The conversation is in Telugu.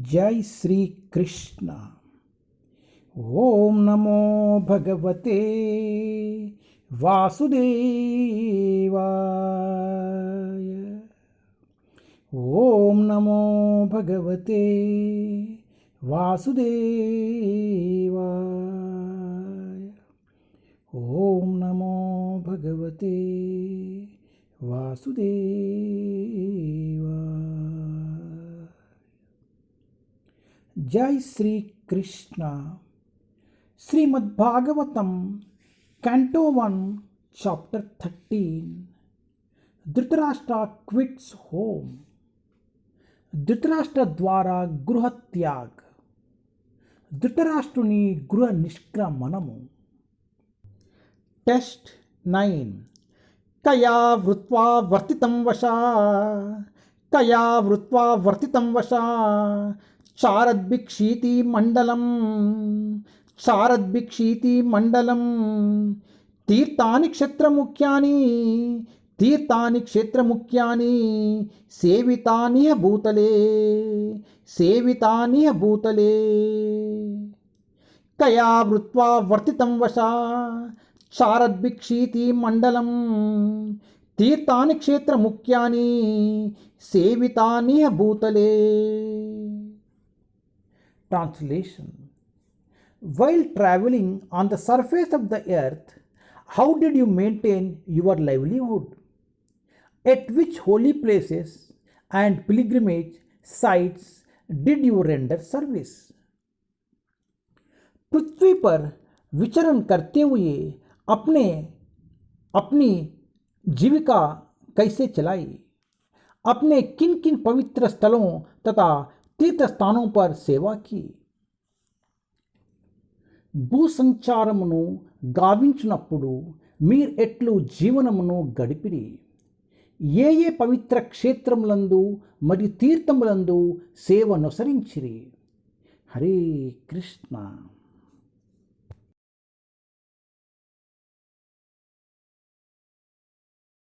जय श्री कृष्ण। ओम नमो भगवते वासुदेवाय। ओम नमो भगवते वासुदेवाय। ओम नमो भगवते वासुदेवाय। जय Shri Krishna. Shrimad Bhagavatam canto 1 chapter 13। Dhritarashtra quits home. Dhritarashtra ద్వారా గృహత్యాగ్. ధృతరాష్ట్రుని గృహ నిష్క్రమణము. టెస్ట్ 9. కయా వృత్వా వర్తితం వశా, కయా వృత్వా వర్తితం వశా చారద్భిక్షీతి మండలం, చారద్భిక్షీతి మండలం. తీర్థాని క్షేత్రముఖ్యాని, తీర్థాని క్షేత్రముఖ్యాని సేవితానిహ భూతలే, సేవితానిహ భూతలే. కయా వృత్వా వర్తితం వశా చారద్భిక్షీతి మండలం, తీర్థాని క్షేత్రముఖ్యాని సేవితానిహ భూతలే. Translation. While traveling on the surface of the earth, how did you maintain your livelihood? At which holy places and pilgrimage sites did you render service? पृथ्वी पर विचरण करते हुए अपने अपनी जीविका कैसे चलाई? अपने किन किन पवित्र स्थलों तथा तीर्थ स्थानों पर సేవా की? భూసంచారమును గావించినప్పుడు మీరు ఎట్లు జీవనమును గడిపిరి? ఏ ఏ పవిత్ర క్షేత్రములందు మరియు తీర్థములందు సేవ నొసరించిరి? హరే కృష్ణ.